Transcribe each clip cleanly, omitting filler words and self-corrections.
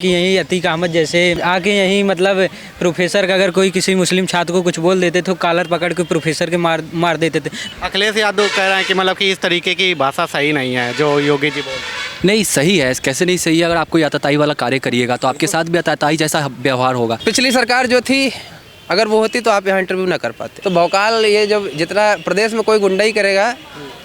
कि यहीं अतीक अहमद जैसे आके यहीं मतलब प्रोफेसर का अगर कोई किसी मुस्लिम छात्र को कुछ बोल देते तो कॉलर पकड़ के प्रोफेसर के मार देते थे। अखिलेश यादव कह रहे हैं कि मतलब कि इस तरीके की भाषा सही नहीं है जो योगी जी बोल। नहीं सही है, कैसे नहीं सही है। अगर आप कोई आतताई वाला कार्य करिएगा तो आपके साथ भी आतताई जैसा व्यवहार होगा। पिछली सरकार जो थी अगर वो होती तो आप यहाँ इंटरव्यू ना कर पाते। तो भौकाल ये जब जितना प्रदेश में कोई गुंडाई करेगा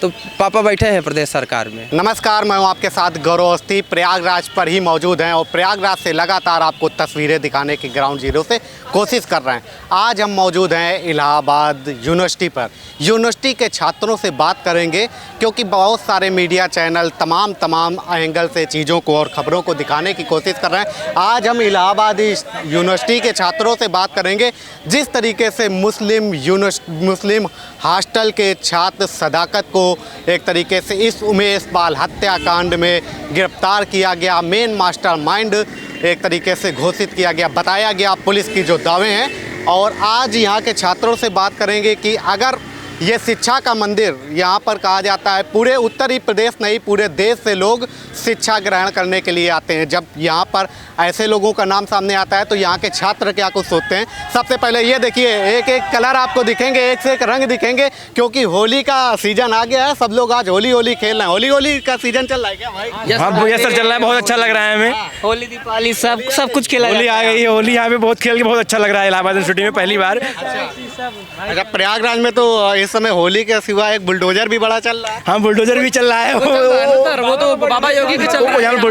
तो पापा बैठे हैं प्रदेश सरकार में। नमस्कार, मैं हूं आपके साथ गौरव अवस्थी। प्रयागराज पर ही मौजूद हैं और प्रयागराज से लगातार आपको तस्वीरें दिखाने की ग्राउंड जीरो से कोशिश कर रहे हैं। आज हम मौजूद हैं इलाहाबाद यूनिवर्सिटी पर। यूनिवर्सिटी के छात्रों से बात करेंगे क्योंकि बहुत सारे मीडिया चैनल तमाम एंगल से चीज़ों को और ख़बरों को दिखाने की कोशिश कर रहे हैं। आज हम इलाहाबाद यूनिवर्सिटी के छात्रों से बात करेंगे जिस तरीके से मुस्लिम हॉस्टल के छात्र सदाकत को एक तरीके से इस उमेश पाल हत्याकांड में गिरफ्तार किया गया, मेन मास्टरमाइंड एक तरीके से घोषित किया गया, बताया गया पुलिस की जो दावे हैं। और आज यहाँ के छात्रों से बात करेंगे कि अगर ये शिक्षा का मंदिर यहाँ पर कहा जाता है, पूरे उत्तरी प्रदेश नहीं पूरे देश से लोग शिक्षा ग्रहण करने के लिए आते हैं। जब यहाँ पर ऐसे लोगों का नाम सामने आता है तो यहाँ के छात्र क्या कुछ सोचते हैं। सबसे पहले ये देखिए, एक एक कलर आपको दिखेंगे, एक से एक रंग दिखेंगे क्योंकि होली का सीजन आ गया है। सब लोग आज होली खेल रहे हैं। होली का सीजन चल रहा है क्या भाई? हाँ भैया सर, चल रहा है, बहुत अच्छा लग रहा है हमें। होली दीपावली सब कुछ खेला। होली आ गई है, होली यहाँ पे बहुत खेल के बहुत अच्छा लग रहा है इलाहाबाद यूनिवर्सिटी में पहली बार। अच्छा, प्रयागराज में तो इस समय होली के सिवा एक बुलडोजर भी बड़ा चल रहा है। हाँ बुलडोजर भी चल रहा है, वो तो बाबा योगी के चल रहा है।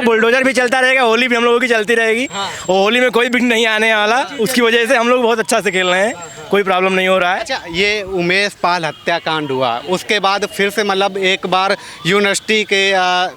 बुलडोजर भी चलता रहेगा, होली भी हम लोगों की चलती रहेगी। और होली में कोई विघ्न नहीं आने वाला, उसकी वजह से हम लोग बहुत अच्छा से खेल रहे हैं, कोई प्रॉब्लम नहीं हो रहा है। अच्छा, ये उमेश पाल हत्याकांड हुआ उसके बाद फिर से मतलब एक बार यूनिवर्सिटी के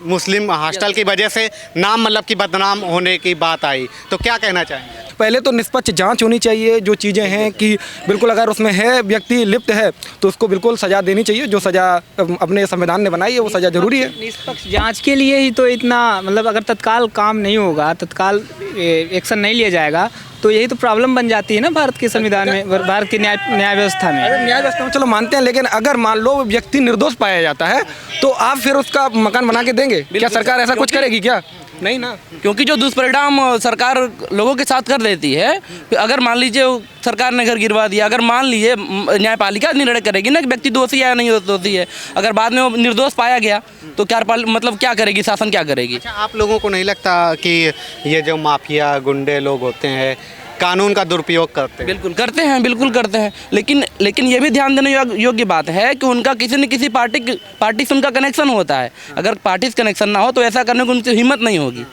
मुस्लिम हॉस्टल की वजह से नाम मतलब कि बदनाम होने की बात आई, तो क्या कहना चाहेंगे? पहले तो निष्पक्ष जांच होनी चाहिए। जो चीज़ें हैं कि बिल्कुल अगर उसमें है व्यक्ति लिप्त है तो उसको बिल्कुल सज़ा देनी चाहिए। जो सज़ा अपने संविधान ने बनाई है वो सज़ा ज़रूरी है। निष्पक्ष जांच के लिए ही तो इतना मतलब अगर तत्काल काम नहीं होगा, तत्काल एक्शन नहीं लिया जाएगा तो यही तो प्रॉब्लम बन जाती है ना भारत के संविधान में, भारत की न्याय व्यवस्था में। न्याय व्यवस्था में चलो मानते हैं, लेकिन अगर मान लो व्यक्ति निर्दोष पाया जाता है तो आप फिर उसका मकान बना के देंगे क्या? सरकार ऐसा कुछ करेगी क्या? नहीं ना, क्योंकि जो दुष्परिणाम सरकार लोगों के साथ कर देती है, अगर मान लीजिए सरकार ने घर गिरवा दिया, अगर मान लीजिए न्यायपालिका निर्णय करेगी ना कि व्यक्ति दोषी है या नहीं दोषी है, अगर बाद में वो निर्दोष पाया गया तो मतलब क्या करेगी, शासन क्या करेगी? अच्छा, आप लोगों को नहीं लगता कि ये जो माफिया गुंडे लोग होते हैं कानून का दुरुपयोग करते हैं? बिल्कुल करते हैं, लेकिन ये भी ध्यान देने योग्य बात है कि उनका किसी न किसी पार्टी से उनका कनेक्शन होता है। अगर पार्टी से कनेक्शन ना हो तो ऐसा करने को उनकी हिम्मत नहीं होगी।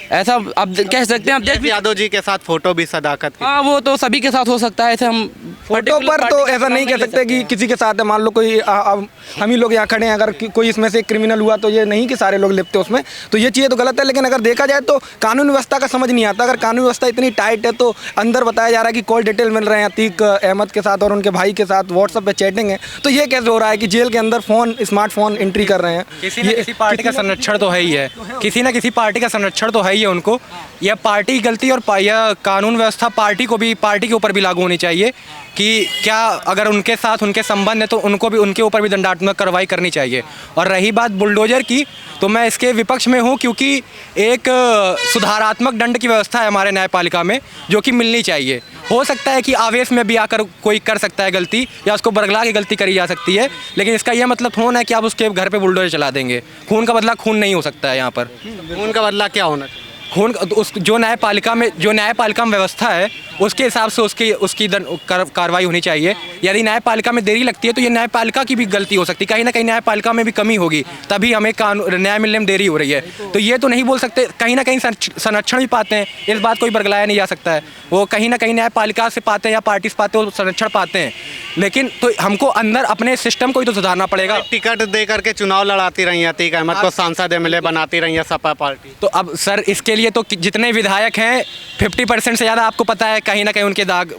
ऐसा आप कह सकते हैं। आप देख यादव जी के साथ फोटो भी सदाकत की। हाँ, वो तो सभी के साथ हो सकता है। ऐसे हम फोटो पर तो ऐसा नहीं कह सकते कि किसी के साथ है। मान लो कोई हम ही लोग यहाँ खड़े हैं, अगर कोई इसमें से क्रिमिनल हुआ तो ये नहीं कि सारे लोग लिपते उसमें, तो ये चीज़ें तो गलत है। लेकिन अगर देखा जाए तो कानून व्यवस्था का समझ नहीं आता। अगर कानून व्यवस्था इतनी टाइट है तो अंदर बताया जा रहा है कि कॉल डिटेल मिल रहे हैं अतीक अहमद के साथ और उनके भाई के साथ व्हाट्सएप पे चैटिंग है, तो ये कैसे हो रहा है कि जेल के अंदर स्मार्टफोन एंट्री कर रहे हैं? किसी न किसी पार्टी का संरक्षण तो है ही है, किसी न किसी पार्टी का संरक्षण तो है ही है उनको। यह पार्टी की गलती और यह कानून व्यवस्था पार्टी के ऊपर भी लागू होनी चाहिए कि क्या अगर उनके साथ उनके संबंध है तो उनको भी उनके ऊपर भी दंडात्मक कार्रवाई करनी चाहिए। और रही बात बुलडोजर की, तो मैं इसके विपक्ष में हूँ क्योंकि एक सुधारात्मक दंड की व्यवस्था है हमारे न्यायपालिका में जो कि मिलनी चाहिए। हो सकता है कि आवेश में भी आकर कोई कर सकता है गलती या उसको बरगला के गलती करी जा सकती है, लेकिन इसका यह मतलब थोड़ा ना है कि आप उसके घर पे बुलडोजर चला देंगे। खून का बदला खून नहीं हो सकता है यहाँ पर। खून का बदला क्या होना चाहिए? खून उस जो न्यायपालिका में व्यवस्था है उसके हिसाब से उसकी कार्रवाई होनी चाहिए। यदि न्यायपालिका में देरी लगती है तो ये न्यायपालिका की भी गलती हो सकती है, कहीं ना कहीं न्यायपालिका में भी कमी होगी, तभी हमें न्याय मिलने में देरी हो रही है। तो ये तो नहीं बोल सकते, कहीं ना कहीं संरक्षण भी पाते हैं, इस बात को भी बरगलाया नहीं जा सकता है। वो कहीं ना कहीं न्यायपालिका से पाते हैं या पार्टी से पाते हैं, वो संरक्षण पाते हैं, लेकिन तो हमको अंदर अपने सिस्टम को ही तो सुधारना पड़ेगा। टिकट दे करके चुनाव लड़ाती रही है अतीक अहमद को, सांसद एमएलए बनाती रही है सपा पार्टी। तो अब सर इसके लिए तो जितने विधायक हैं 50% से ज़्यादा आपको पता है कहीं ना कहीं उनके दाग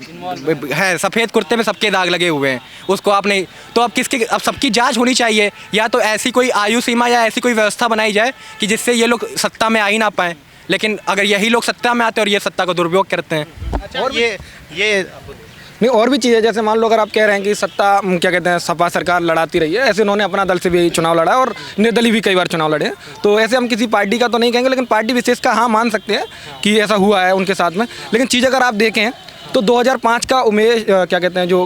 है, सफ़ेद कुर्ते में सबके दाग लगे हुए हैं। उसको आप नहीं, तो अब सबकी जांच होनी चाहिए, या तो ऐसी कोई आयु सीमा या ऐसी कोई व्यवस्था बनाई जाए कि जिससे ये लोग सत्ता में आ ही ना पाएँ। लेकिन अगर यही लोग सत्ता में आते हैं और ये सत्ता का दुरुपयोग करते हैं। अच्छा, नहीं, और भी चीज़ें जैसे मान लो अगर आप कह रहे हैं कि सत्ता क्या कहते हैं सपा सरकार लड़ाती रही है, ऐसे उन्होंने अपना दल से भी चुनाव लड़ा और निर्दलीय भी कई बार चुनाव लड़े हैं। तो ऐसे हम किसी पार्टी का तो नहीं कहेंगे, लेकिन पार्टी विशेष का हाँ मान सकते हैं कि ऐसा हुआ है उनके साथ में। लेकिन चीज़ अगर आप देखें तो 2005 का उमेश क्या कहते हैं जो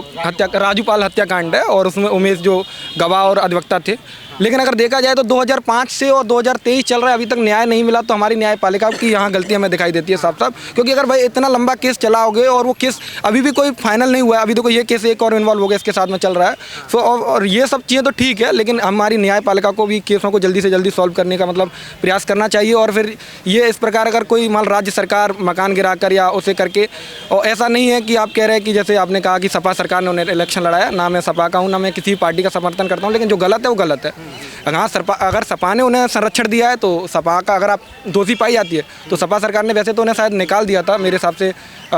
राजूपाल हत्याकांड है, और उसमें उमेश जो गवाह और अधिवक्ता थे। लेकिन अगर देखा जाए तो 2005 से और 2023 चल रहा है, अभी तक न्याय नहीं मिला। तो हमारी न्यायपालिका की यहाँ गलती हमें दिखाई देती है साफ साफ, क्योंकि अगर भाई इतना लंबा केस चलाओगे और वो केस अभी भी कोई फाइनल नहीं हुआ है, अभी तो ये केस एक और इन्वॉल्व हो गया इसके साथ में चल रहा है। तो और ये सब चीज़ें तो ठीक है, लेकिन हमारी न्यायपालिका को भी केसों को जल्दी से जल्दी सॉल्व करने का मतलब प्रयास करना चाहिए। और फिर ये इस प्रकार अगर कोई मान राज्य सरकार मकान गिरा कर या उसे करके, और ऐसा नहीं है कि आप कह रहे हैं कि जैसे आपने कहा कि सपा सरकार ने उन्हें इलेक्शन लड़ाया, ना मैं सपा का हूँ ना मैं किसी पार्टी का समर्थन करता हूँ, लेकिन जो गलत है वो गलत है। अगर सपा ने उन्हें संरक्षण दिया है तो सपा का अगर आप दोषी पाई जाती है तो सपा सरकार ने वैसे तो उन्हें शायद निकाल दिया था मेरे हिसाब से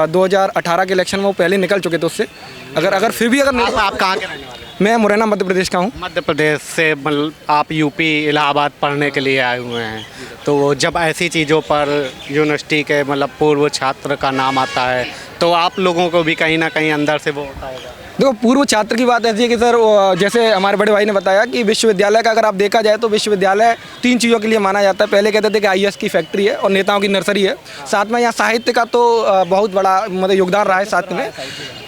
2018 के इलेक्शन में वो पहले निकल चुके थे उससे। अगर फिर भी अगर आप कहाँ के रहने वाले हैं? मैं मुरैना मध्य प्रदेश का हूँ। मध्य प्रदेश से मतलब आप यूपी इलाहाबाद पढ़ने के लिए आए हुए हैं, तो जब ऐसी चीज़ों पर यूनिवर्सिटी के मतलब पूर्व छात्र का नाम आता है तो आप लोगों को भी कहीं ना कहीं अंदर से वो होता होगा। देखो, पूर्व छात्र की बात ऐसी है कि सर जैसे हमारे बड़े भाई ने बताया कि विश्वविद्यालय का अगर आप देखा जाए तो विश्वविद्यालय 3 चीज़ों के लिए माना जाता है। पहले कहते थे कि आईएएस की फैक्ट्री है और नेताओं की नर्सरी है। साथ में यहाँ साहित्य का तो बहुत बड़ा मतलब योगदान रहा है साथ में,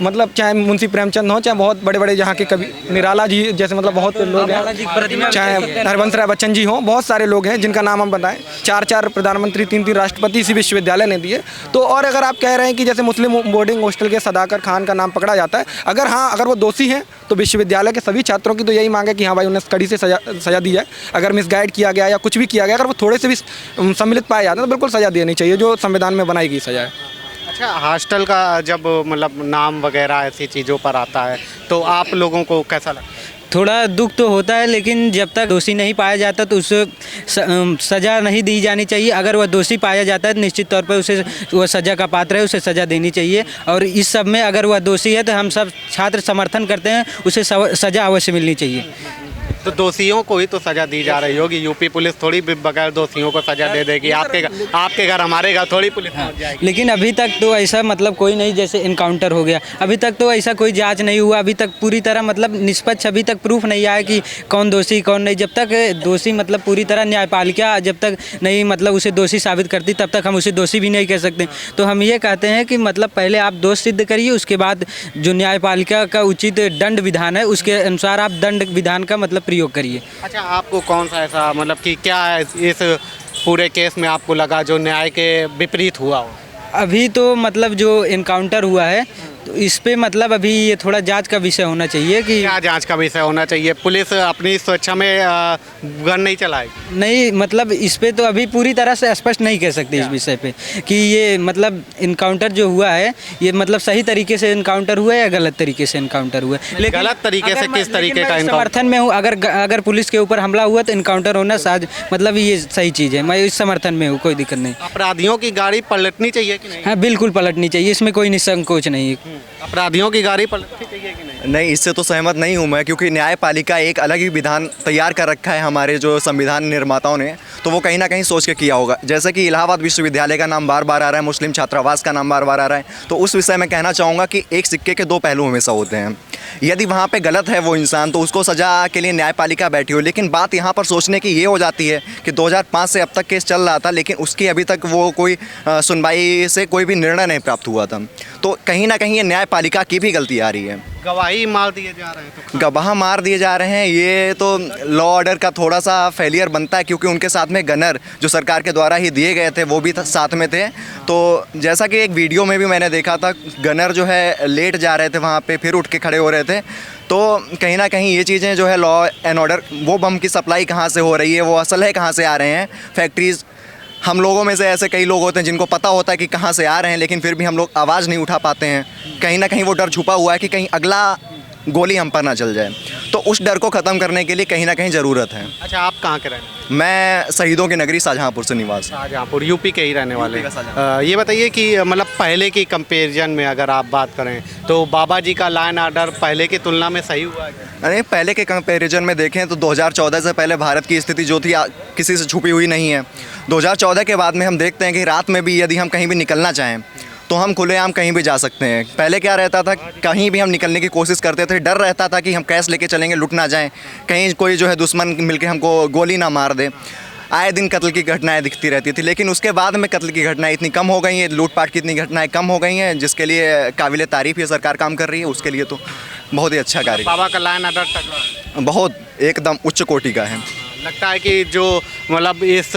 मतलब चाहे मुंशी प्रेमचंद हो, चाहे बहुत बड़े बड़े यहाँ के कवि निराला जी जैसे मतलब बहुत लोग हैं, चाहे हरवंश राय बच्चन जी हों, बहुत सारे लोग हैं जिनका नाम हम बताएं। 4 प्रधानमंत्री, 3 राष्ट्रपति इसी विश्वविद्यालय ने दिए। तो और अगर आप कह रहे हैं कि जैसे मुस्लिम बोर्डिंग हॉस्टल के सदाकर खान का नाम पकड़ा जाता है, अगर वो दोषी हैं तो विश्वविद्यालय के सभी छात्रों की तो यही मांग है कि हाँ भाई उन्हें कड़ी से सजा दी जाए। अगर मिसगाइड किया गया या कुछ भी किया गया, अगर वो थोड़े से भी सम्मिलित पाए जाते हैं तो बिल्कुल सजा देनी चाहिए, जो संविधान में बनाई गई सजा है। अच्छा, हॉस्टल का जब मतलब नाम वगैरह ऐसी चीज़ों पर आता है तो आप लोगों को कैसा लगता है? थोड़ा दुख तो होता है, लेकिन जब तक दोषी नहीं पाया जाता तो उसे सज़ा नहीं दी जानी चाहिए। अगर वह दोषी पाया जाता है तो निश्चित तौर पर उसे वह सज़ा का पात्र है, उसे सज़ा देनी चाहिए। और इस सब में अगर वह दोषी है तो हम सब छात्र समर्थन करते हैं, उसे सज़ा अवश्य मिलनी चाहिए। तो दोषियों को ही तो सज़ा दी जा रही होगी। यूपी पुलिस थोड़ी भी बगैर दोषियों को सज़ा दे देगी। आपके घर हमारे घर थोड़ी पुलिस पहुंच जाएगी। लेकिन अभी तक तो ऐसा मतलब कोई नहीं, जैसे इनकाउंटर हो गया, अभी तक तो ऐसा कोई जांच नहीं हुआ। अभी तक पूरी तरह मतलब निष्पक्ष अभी तक प्रूफ नहीं आया कि कौन दोषी कौन नहीं। जब तक दोषी मतलब पूरी तरह न्यायपालिका जब तक नहीं मतलब उसे दोषी साबित करती तब तक हम उसे दोषी भी नहीं कह सकते। तो हम ये कहते हैं कि मतलब पहले आप दोष सिद्ध करिए, उसके बाद जो न्यायपालिका का उचित दंड विधान है उसके अनुसार आप दंड विधान का मतलब प्रयोग करिए। अच्छा, आपको कौन सा ऐसा मतलब कि क्या है इस पूरे केस में आपको लगा जो न्याय के विपरीत हुआ हो? अभी तो मतलब जो इनकाउंटर हुआ है तो इस पे मतलब अभी ये थोड़ा जांच का विषय होना चाहिए कि क्या जांच का विषय होना चाहिए? पुलिस अपनी स्वेच्छा में गन नहीं चलाएगी? नहीं, मतलब इस पे तो अभी पूरी तरह से स्पष्ट नहीं कह सकते इस विषय पे कि ये मतलब इनकाउंटर जो हुआ है ये मतलब सही तरीके से इनकाउंटर हुआ है या गलत तरीके से इनकाउंटर हुआ है। लेकिन गलत तरीके से किस तरीके का मैं समर्थन में हूँ। अगर पुलिस के ऊपर हमला हुआ तो इनकाउंटर होना साज मतलब ये सही चीज़ है। मैं इस समर्थन में हूँ, कोई दिक्कत नहीं। अपराधियों की गाड़ी पलटनी चाहिए कि नहीं? हाँ, बिल्कुल पलटनी चाहिए, इसमें कोई निसंकोच नहीं है। अपराधियों की गाड़ी पलटनी चाहिए कि नहीं? नहीं, इससे तो सहमत नहीं हूँ मैं, क्योंकि न्यायपालिका एक अलग ही विधान तैयार कर रखा है हमारे जो संविधान निर्माताओं ने, तो वो कहीं ना कहीं सोच के किया होगा। जैसे कि इलाहाबाद विश्वविद्यालय का नाम बार बार आ रहा है, मुस्लिम छात्रावास का नाम बार बार आ रहा है, तो उस विषय में कहना चाहूँगा कि एक सिक्के के 2 पहलू हमेशा होते हैं। यदि वहाँ पे गलत है वो इंसान तो उसको सजा के लिए न्यायपालिका बैठी हो, लेकिन बात यहाँ पर सोचने की ये हो जाती है कि 2005 से अब तक केस चल रहा था, लेकिन उसकी अभी तक वो कोई सुनवाई से कोई भी निर्णय नहीं प्राप्त हुआ था। तो कहीं ना कहीं ये न्यायपालिका की भी गलती आ रही है। गवाही मार दिए जा रहे हैं तो गवाह मार दिए जा रहे हैं, ये तो लॉ ऑर्डर का थोड़ा सा फेलियर बनता है, क्योंकि उनके साथ में गनर जो सरकार के द्वारा ही दिए गए थे वो भी साथ में थे। तो जैसा कि एक वीडियो में भी मैंने देखा था, गनर जो है लेट जा रहे थे वहाँ पे, फिर उठ के खड़े हो रहे थे। तो कहीं ना कहीं ये चीज़ें जो है लॉ एंड ऑर्डर, वो बम की सप्लाई कहाँ से हो रही है, वो असल है कहाँ से आ रहे हैं। फैक्ट्रीज़, हम लोगों में से ऐसे कई लोग होते हैं जिनको पता होता है कि कहाँ से आ रहे हैं, लेकिन फिर भी हम लोग आवाज़ नहीं उठा पाते हैं। कहीं ना कहीं वो डर छुपा हुआ है कि कहीं अगला गोली हम पर ना चल जाए, तो उस डर को ख़त्म करने के लिए कहीं ना कहीं ज़रूरत है। अच्छा, आप कहाँ के रहने वाले? मैं शहीदों की नगरी शाहजहाँपुर से निवास। शाहजहाँपुर, यूपी के ही रहने वाले। ये बताइए कि मतलब पहले की कंपैरिजन में अगर आप बात करें तो बाबा जी का लॉ एंड ऑर्डर पहले की तुलना में सही हुआ है? अरे, पहले के कंपैरिजन में देखें तो 2014 से पहले भारत की स्थिति जो थी किसी से छुपी हुई नहीं है। 2014 के बाद में हम देखते हैं कि रात में भी यदि हम कहीं भी निकलना चाहें तो हम खुलेआम कहीं भी जा सकते हैं। पहले क्या रहता था, कहीं भी हम निकलने की कोशिश करते थे, डर रहता था कि हम कैश लेके चलेंगे, लुट ना जाएं, कहीं कोई जो है दुश्मन मिलके हमको गोली ना मार दे। आए दिन कत्ल की घटनाएं दिखती रहती थी, लेकिन उसके बाद में कत्ल की घटनाएं इतनी कम हो गई हैं, लूटपाट की इतनी घटनाएं कम हो गई हैं, जिसके लिए काबिल तारीफ़ ये सरकार काम कर रही है। उसके लिए तो बहुत ही अच्छा कार्य, बाबा का लाइन ऑर्डर तक बहुत एकदम उच्च कोटि का है। लगता है कि जो मतलब इस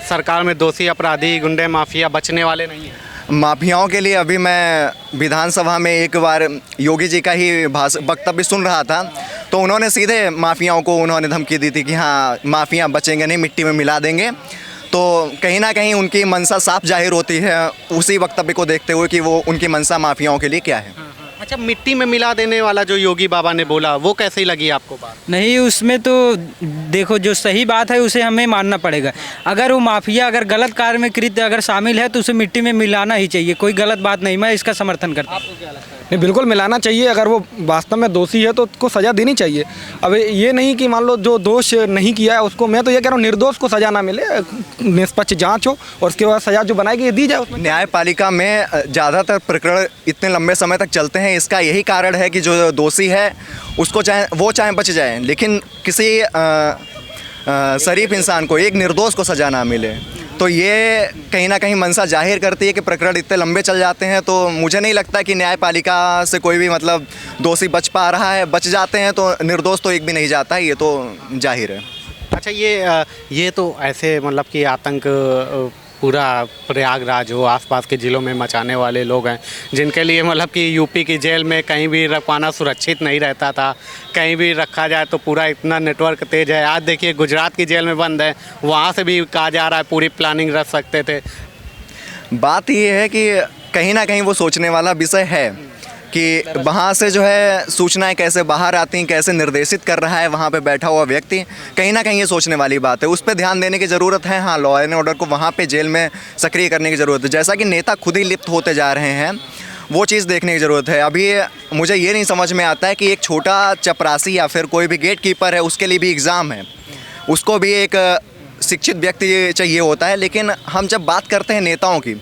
सरकार में दोषी अपराधी गुंडे माफिया बचने वाले नहीं हैं। माफियाओं के लिए अभी मैं विधानसभा में एक बार योगी जी का ही वक्तव्य सुन रहा था, तो उन्होंने सीधे माफियाओं को उन्होंने धमकी दी थी कि हाँ माफिया बचेंगे नहीं, मिट्टी में मिला देंगे। तो कहीं ना कहीं उनकी मंशा साफ जाहिर होती है उसी वक्तव्य को देखते हुए कि वो उनकी मंशा माफियाओं के लिए क्या है। अच्छा, मिट्टी में मिला देने वाला जो योगी बाबा ने बोला वो कैसी लगी आपको बात? नहीं, उसमें तो देखो जो सही बात है उसे हमें मानना पड़ेगा। अगर वो माफिया अगर गलत कार्य में कृत्य अगर शामिल है तो उसे मिट्टी में मिलाना ही चाहिए, कोई गलत बात नहीं, मैं इसका समर्थन करता हूँ। नहीं, बिल्कुल मिलाना चाहिए। अगर वो वास्तव में दोषी है तो उसको सज़ा देनी चाहिए। अब ये नहीं कि मान लो जो दोष नहीं किया है उसको, मैं तो ये कह रहा हूँ निर्दोष को सज़ा ना मिले, निष्पक्ष जांच हो और उसके बाद सज़ा जो बनाएगी ये दी जाए। उसमें न्यायपालिका में ज़्यादातर प्रकरण इतने लंबे समय तक चलते हैं, इसका यही कारण है कि जो दोषी है उसको चाहे बच जाए, लेकिन किसी शरीफ इंसान को, एक निर्दोष को सज़ा ना मिले। तो ये कहीं ना कहीं मंशा जाहिर करती है कि प्रकरण इतने लंबे चल जाते हैं। तो मुझे नहीं लगता कि न्यायपालिका से कोई भी मतलब दोषी बच पा रहा है। बच जाते हैं तो निर्दोष तो एक भी नहीं जाता है, ये तो जाहिर है। अच्छा, ये तो ऐसे मतलब कि आतंक पूरा प्रयागराज हो आसपास के ज़िलों में मचाने वाले लोग हैं, जिनके लिए मतलब कि यूपी की जेल में कहीं भी रखवाना सुरक्षित नहीं रहता था। कहीं भी रखा जाए तो पूरा इतना नेटवर्क तेज है। आज देखिए गुजरात की जेल में बंद है, वहाँ से भी कहा जा रहा है पूरी प्लानिंग रख सकते थे। बात ये है कि कहीं ना कहीं वो सोचने वाला विषय है कि वहाँ से जो है सूचनाएं कैसे बाहर आती हैं, कैसे निर्देशित कर रहा है वहाँ पे बैठा हुआ व्यक्ति। कहीं ना कहीं ये सोचने वाली बात है, उस पर ध्यान देने की ज़रूरत है। हाँ, लॉ एंड ऑर्डर को वहाँ पे जेल में सक्रिय करने की ज़रूरत है। जैसा कि नेता खुद ही लिप्त होते जा रहे हैं, वो चीज़ देखने की ज़रूरत है। अभी मुझे ये नहीं समझ में आता है कि एक छोटा चपरासी या फिर कोई भी गेट कीपर है, उसके लिए भी एग्ज़ाम है, उसको भी एक शिक्षित व्यक्ति चाहिए होता है। लेकिन हम जब बात करते हैं नेताओं की,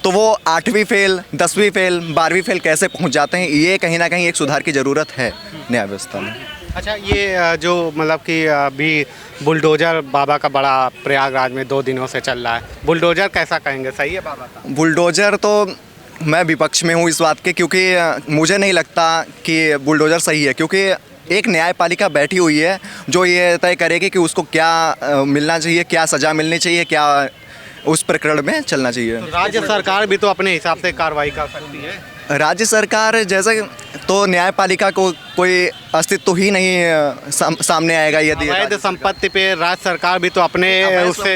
तो वो 8वीं फेल, 10वीं फेल, 12वीं फेल कैसे पहुंच जाते हैं, ये कहीं ना कहीं एक सुधार की ज़रूरत है न्याय व्यवस्था में। अच्छा, ये जो मतलब कि अभी बुलडोज़र बाबा का बड़ा प्रयागराज में 2 दिनों से चल रहा है, बुलडोज़र कैसा कहेंगे, सही है बाबा का? बुलडोज़र तो मैं विपक्ष में हूँ इस बात के, क्योंकि मुझे नहीं लगता कि बुलडोज़र सही है। क्योंकि एक न्यायपालिका बैठी हुई है जो ये तय करेगी कि उसको क्या मिलना चाहिए, क्या सज़ा मिलनी चाहिए, क्या उस प्रकरण में चलना चाहिए। तो राज्य सरकार भी तो अपने हिसाब से कार्रवाई कर सकती है। राज्य सरकार जैसे तो न्यायपालिका को कोई अस्तित्व ही नहीं सामने आएगा यदि अवैध संपत्ति पे राज्य सरकार भी तो अपने उससे,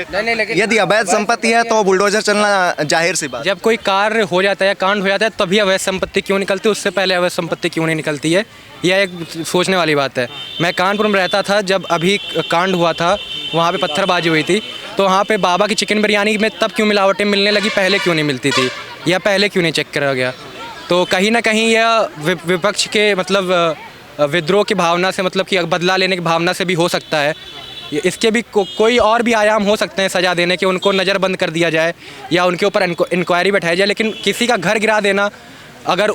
यदि अवैध संपत्ति है तो बुलडोजर चलना जाहिर सी बात। जब कोई कार्य हो जाता है या कांड हो जाता है तभी अवैध संपत्ति क्यों निकलती है, उससे पहले अवैध संपत्ति क्यों नहीं निकलती है, यह एक सोचने वाली बात है। मैं कानपुर में रहता था, जब अभी कांड हुआ था वहाँ पे पत्थरबाजी हुई थी, तो वहाँ पे बाबा की चिकन बिरयानी में तब क्यों मिलावटें मिलने लगी, पहले क्यों नहीं मिलती थी, या पहले क्यों नहीं चेक करा गया। तो कहीं ना कहीं यह विपक्ष के मतलब विद्रोह की भावना से, मतलब कि बदला लेने की भावना से भी हो सकता है। इसके भी कोई और भी आयाम हो सकते हैं सज़ा देने के, उनको नज़रबंद कर दिया जाए या उनके ऊपर इंक्वायरी बैठाई जाए। लेकिन किसी का घर गिरा देना अगर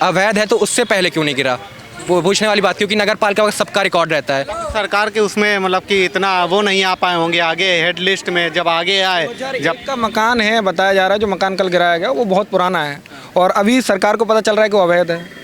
अवैध है तो उससे पहले क्यों नहीं गिरा, वो पूछने वाली बात, क्योंकि नगर पालिका का सबका रिकॉर्ड रहता है। सरकार के उसमें मतलब कि इतना वो नहीं आ पाए होंगे आगे हेड लिस्ट में, जब आगे आए, जब का मकान है बताया जा रहा है, जो मकान कल गिराया गया वो बहुत पुराना है और अभी सरकार को पता चल रहा है कि वो अवैध है।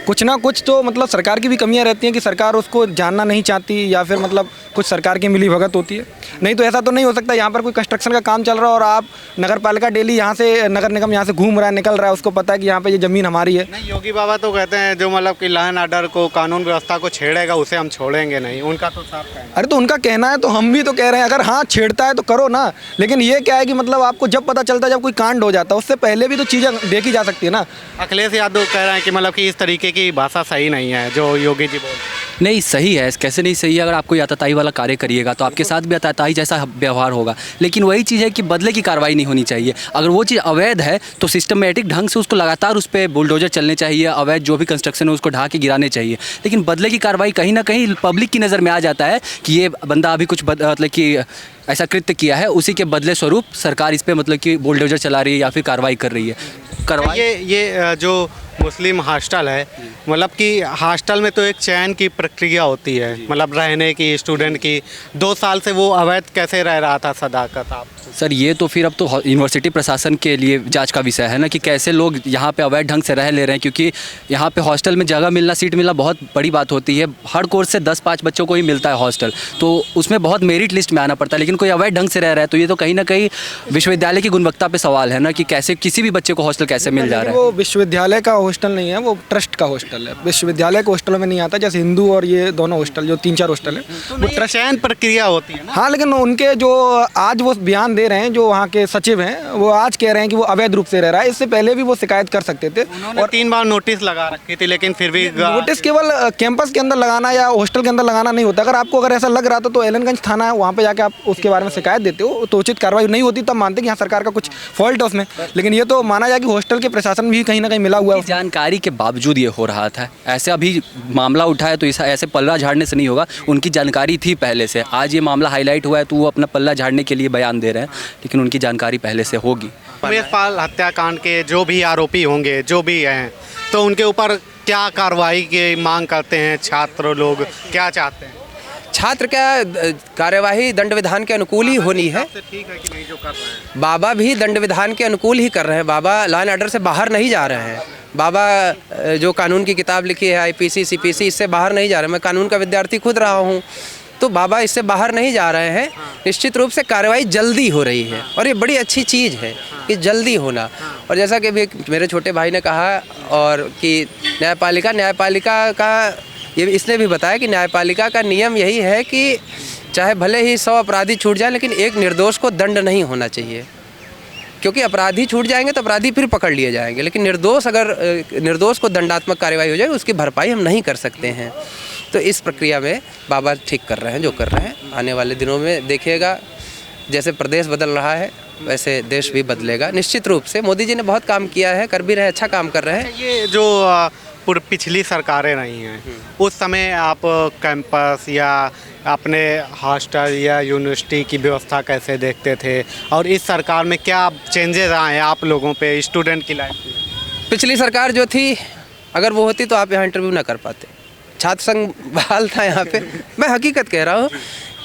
कुछ ना कुछ तो मतलब सरकार की भी कमियां रहती हैं कि सरकार उसको जानना नहीं चाहती या फिर मतलब कुछ सरकार की मिली भगत होती है। नहीं तो ऐसा तो नहीं हो सकता यहाँ पर कोई कंस्ट्रक्शन का काम चल रहा है और आप नगर पालिका डेली यहाँ से, नगर निगम यहाँ से घूम रहा है, निकल रहा है, उसको पता है कि यहाँ पे ये ज़मीन हमारी है। नहीं, योगी बाबा तो कहते हैं जो मतलब कि लॉ एंड ऑर्डर को, कानून व्यवस्था को छेड़ेगा उसे हम छोड़ेंगे नहीं, उनका तो साफ कहना है। अरे तो उनका कहना है तो हम भी तो कह रहे हैं, अगर हाँ छेड़ता है तो करो ना। लेकिन ये क्या है कि मतलब आपको जब पता चलता है, जब कोई कांड हो जाता है, उससे पहले भी तो चीज़ें देखी जा सकती है ना। अखिलेश यादव कह रहे हैं कि मतलब कि इस तरीके की भाषा सही नहीं है जो योगी जी बोल। नहीं सही है, कैसे नहीं सही है। अगर आप कोई आतताई वाला कार्य करिएगा तो आपके साथ भी आतताई जैसा व्यवहार होगा, लेकिन वही चीज़ है कि बदले की कार्रवाई नहीं होनी चाहिए। अगर वो चीज़ अवैध है तो सिस्टमेटिक ढंग से उसको लगातार उस पर बुलडोजर चलने चाहिए, अवैध जो भी कंस्ट्रक्शन है उसको ढा के गिराने चाहिए। लेकिन बदले की कार्रवाई कहीं ना कहीं पब्लिक की नज़र में आ जाता है कि ये बंदा अभी कुछ मतलब कि ऐसा कृत्य किया है, उसी के बदले स्वरूप सरकार इस पर मतलब कि बुलडोजर चला रही है या फिर कार्रवाई कर रही है। करवाए। ये जो मुस्लिम हॉस्टल है, मतलब कि हॉस्टल में तो एक चयन की प्रक्रिया होती है, मतलब रहने की, स्टूडेंट की। 2 साल से वो अवैध कैसे रह रहा था सदाकत आप? सर ये तो फिर अब तो यूनिवर्सिटी प्रशासन के लिए जांच का विषय है ना, कि कैसे लोग यहाँ पे अवैध ढंग से रह ले रहे हैं, क्योंकि यहाँ पे हॉस्टल में जगह मिलना, सीट मिलना बहुत बड़ी बात होती है। हर कोर्स से 10-5 बच्चों को ही मिलता है हॉस्टल, तो उसमें बहुत मेरिट लिस्ट में आना पड़ता है। लेकिन कोई अवैध ढंग से रह रहा है तो ये तो कहीं ना कहीं विश्वविद्यालय की गुणवत्ता पे सवाल है ना, कि कैसे किसी भी बच्चे को हॉस्टल कैसे मिल जा रहा है। वो विश्वविद्यालय का हॉस्टल नहीं है, वो ट्रस्ट का हॉस्टल है। विश्वविद्यालय के हॉस्टलों में नहीं आता, जैसे हिंदू और ये दोनों हॉस्टल जो 3-4 हॉस्टल है वो ट्रस्ट चयन प्रक्रिया होती है ना। हाँ, लेकिन उनके जो आज वो बयान दे रहे हैं, जो वहाँ के सचिव हैं, वो आज कह रहे हैं कि वो अवैध रूप से रह रहा है। इससे पहले भी वो शिकायत कर सकते थे और 3 बार नोटिस लगा रखी थी, लेकिन फिर भी नोटिस केवल कैंपस के अंदर लगाना या हॉस्टल के अंदर लगाना नहीं होता। अगर ऐसा लग रहा था तो एलनगंज थाना है, वहाँ पे जाके आप उसके बारे में शिकायत देते हो तो उचित कार्रवाई नहीं होती, तब मानते कि यहाँ सरकार का कुछ फॉल्ट है उसमें। लेकिन ये तो माना जाए कि हॉस्टल के प्रशासन भी कहीं ना कहीं मिला हुआ है। जानकारी के बावजूद ये हो रहा था। ऐसे अभी मामला उठा है तो ऐसे पल्ला झाड़ने से नहीं होगा, उनकी जानकारी थी पहले से। आज ये मामला हाईलाइट हुआ है तो वो अपना पल्ला झाड़ने के लिए बयान दे रहे हैं, लेकिन उनकी जानकारी पहले से होगी। उमेश पाल हत्याकांड के जो भी आरोपी होंगे, जो भी हैं, तो उनके ऊपर क्या कार्रवाई की मांग करते हैं छात्र लोग, क्या चाहते हैं? छात्र क्या कार्यवाही दंड विधान के अनुकूल ही होनी है। ठीक है कि नहीं जो कर रहे हैं? बाबा भी दंड विधान के अनुकूल ही कर रहे हैं। बाबा लॉ एंड ऑर्डर से बाहर नहीं जा रहे हैं। बाबा जो कानून की किताब लिखी है आईपीसी सीपीसी, इससे बाहर नहीं जा रहे। मैं कानून का विद्यार्थी खुद रहा हूँ, तो बाबा इससे बाहर नहीं जा रहे हैं। निश्चित रूप से कार्रवाई जल्दी हो रही है और ये बड़ी अच्छी चीज़ है कि जल्दी होना। और जैसा कि भी मेरे छोटे भाई ने कहा, और कि न्यायपालिका का ये इसने भी बताया कि न्यायपालिका का नियम यही है कि चाहे भले ही 100 अपराधी छूट जाए, लेकिन एक निर्दोष को दंड नहीं होना चाहिए। क्योंकि अपराधी छूट जाएंगे तो अपराधी फिर पकड़ लिए जाएंगे, लेकिन निर्दोष को दंडात्मक कार्रवाई हो जाएगी, उसकी भरपाई हम नहीं कर सकते हैं। तो इस प्रक्रिया में बाबा ठीक कर रहे हैं जो कर रहे हैं। आने वाले दिनों में देखिएगा, जैसे प्रदेश बदल रहा है वैसे देश भी बदलेगा निश्चित रूप से। मोदी जी ने बहुत काम किया है, कर भी रहे, अच्छा काम कर रहे हैं। ये जो पिछली सरकारें रही हैं, उस समय आप कैंपस या अपने हॉस्टल या यूनिवर्सिटी की व्यवस्था कैसे देखते थे, और इस सरकार में क्या चेंजेस आए हैं आप लोगों पे, स्टूडेंट की लाइफ में? पिछली सरकार जो थी, अगर वो होती तो आप यहाँ इंटरव्यू ना कर पाते। छात्र संघ बहाल था यहाँ पे, मैं हकीकत कह रहा हूँ।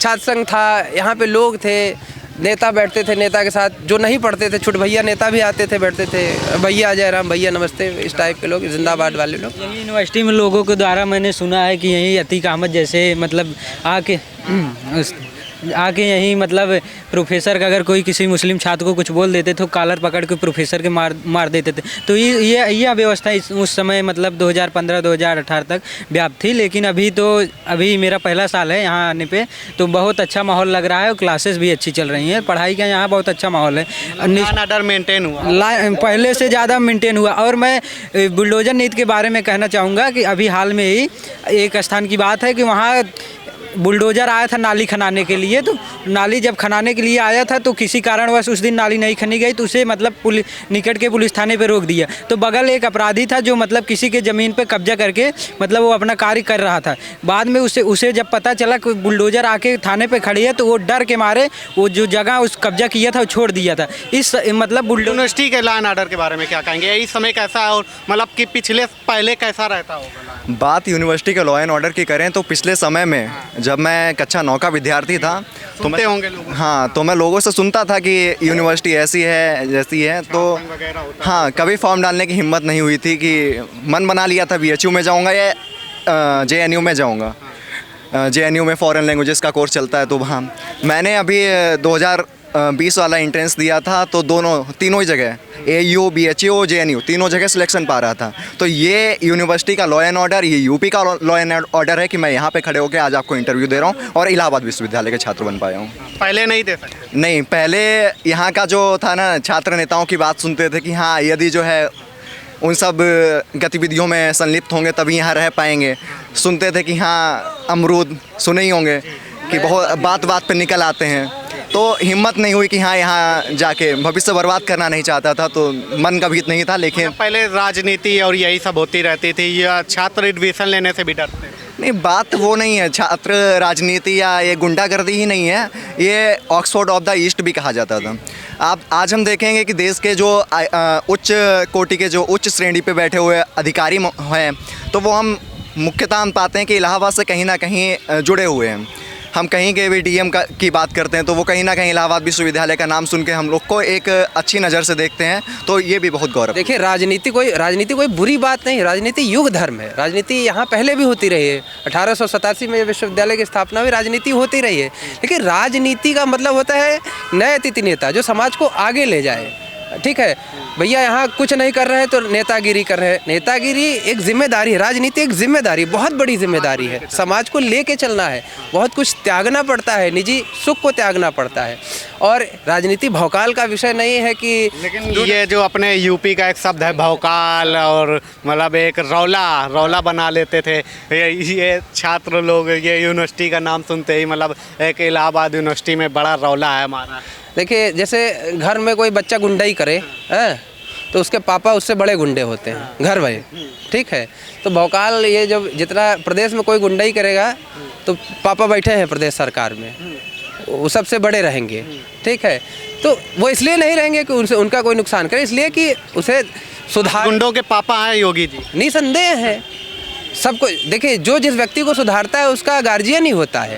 छात्र संघ था, यहाँ पे लोग थे, नेता बैठते थे, नेता के साथ जो नहीं पढ़ते थे, छुट भैया नेता भी आते थे, बैठते थे, भैया जयराम भैया नमस्ते, इस टाइप के लोग, जिंदाबाद वाले लोग। यही यूनिवर्सिटी में लोगों के द्वारा मैंने सुना है कि यही अतीक अहमद जैसे मतलब आके यही मतलब प्रोफेसर का अगर कोई किसी मुस्लिम छात्र को कुछ बोल देते तो कॉलर पकड़ के प्रोफेसर के मार देते थे। तो ये व्यवस्था उस समय मतलब 2015-2018 तक व्याप्त थी। लेकिन अभी मेरा पहला साल है यहाँ आने पे, तो बहुत अच्छा माहौल लग रहा है और क्लासेस भी अच्छी चल रही हैं। पढ़ाई का यहाँ बहुत अच्छा माहौल है, ऑर्डर मेंटेन हुआ, पहले से ज़्यादा मेंटेन हुआ। और मैं बुलडोजर नीति के बारे में कहना चाहूँगा कि अभी हाल में ही एक स्थान की बात है कि वहाँ बुलडोजर आया था नाली खनाने के लिए। तो नाली जब खनाने के लिए आया था तो किसी कारणवश उस दिन नाली नहीं खनी गई, तो उसे मतलब निकट के पुलिस थाने पे रोक दिया। तो बगल एक अपराधी था जो मतलब किसी के ज़मीन पे कब्जा करके मतलब वो अपना कार्य कर रहा था। बाद में उसे जब पता चला कि बुलडोजर आके थाने पे खड़ी है, तो वो डर के मारे वो जो जगह उस कब्जा किया था वो छोड़ दिया था। इस मतलब यूनिवर्सिटी के लॉ एंड ऑर्डर के बारे में क्या कहेंगे? इस समय कैसा है, और मतलब कि पहले कैसा रहता होगा? बात यूनिवर्सिटी के लॉ एंड ऑर्डर की करें तो पिछले समय में जब मैं कक्षा 9 का विद्यार्थी था तो मैं होंगे लोग, हाँ, तो मैं लोगों से सुनता था कि यूनिवर्सिटी ऐसी है जैसी है। तो हाँ, कभी फॉर्म डालने की हिम्मत नहीं हुई थी कि मन बना लिया था BHU में जाऊंगा या JNU में जाऊंगा। JNU में फॉरेन लैंग्वेजेस का कोर्स चलता है, तो वहाँ मैंने अभी 2020 वाला एंट्रेंस दिया था, तो तीनों ही जगह AU BHU JNU तीनों जगह सिलेक्शन पा रहा था। तो ये यूनिवर्सिटी का लॉ एंड ऑर्डर, ये यूपी का लॉ एंड ऑर्डर है कि मैं यहाँ पे खड़े होकर आज आपको इंटरव्यू दे रहा हूँ और इलाहाबाद विश्वविद्यालय के छात्र बन पाया हूँ। पहले नहीं दे सकते? नहीं, पहले यहाँ का जो था ना, छात्र नेताओं की बात सुनते थे कि हाँ, यदि जो है उन सब गतिविधियों में संलिप्त होंगे तभी यहाँ रह पाएंगे। सुनते थे कि हाँ, अमरूद सुने ही होंगे कि बहुत बात पे निकल आते हैं। तो हिम्मत नहीं हुई कि हाँ, यहाँ जाके भविष्य बर्बाद करना नहीं चाहता था, तो मन का भीत नहीं था। लेकिन पहले राजनीति और यही सब होती रहती थी, या छात्र एडमिशन लेने से भी डरते? नहीं, बात वो नहीं है, छात्र राजनीति या ये गुंडागर्दी ही नहीं है, ये ऑक्सफोर्ड ऑफ द ईस्ट भी कहा जाता था। आप आज हम देखेंगे कि देश के जो उच्च कोटि के जो उच्च श्रेणी पे बैठे हुए अधिकारी हैं, तो वो हम मुख्यतः हम पाते हैं कि इलाहाबाद से कहीं ना कहीं जुड़े हुए हैं। हम कहीं के भी डीएम की बात करते हैं तो वो कहीं ना कहीं इलाहाबाद विश्वविद्यालय का नाम सुन के हम लोग को एक अच्छी नज़र से देखते हैं, तो ये भी बहुत गौरव। देखिए, राजनीति कोई बुरी बात नहीं, राजनीति युग धर्म है। राजनीति यहाँ पहले भी होती रही है, 1887 में विश्वविद्यालय की स्थापना हुई, राजनीति होती रही है। लेकिन राजनीति का मतलब होता है नए अतिथि नेता जो समाज को आगे ले जाए। ठीक है भैया, यहाँ कुछ नहीं कर रहे हैं तो नेतागिरी कर रहे हैं। नेतागिरी एक जिम्मेदारी है, राजनीति एक जिम्मेदारी, बहुत बड़ी जिम्मेदारी है। समाज को लेके चलना है, बहुत कुछ त्यागना पड़ता है, निजी सुख को त्यागना पड़ता है। और राजनीति भौकाल का विषय नहीं है कि, लेकिन ये जो अपने यूपी का एक शब्द है भौकाल, और मतलब एक रौला बना लेते थे ये छात्र लोग, ये यूनिवर्सिटी का नाम सुनते ही मतलब एक इलाहाबाद यूनिवर्सिटी में बड़ा रौला है हमारा। देखिए, जैसे घर में कोई बच्चा गुंडाई करे हैं तो उसके पापा उससे बड़े गुंडे होते हैं घर में। ठीक है, तो भौकाल ये जब जितना प्रदेश में कोई गुंडाई करेगा तो पापा बैठे हैं प्रदेश सरकार में, वो सबसे बड़े रहेंगे। ठीक है, तो वो इसलिए नहीं रहेंगे कि उनसे उनका कोई नुकसान करे, इसलिए कि उसे सुधार। गुंडों के पापा हैं योगी जी, निसंदेह है। सबको देखिए, जो जिस व्यक्ति को सुधारता है उसका गार्जियन ही होता है।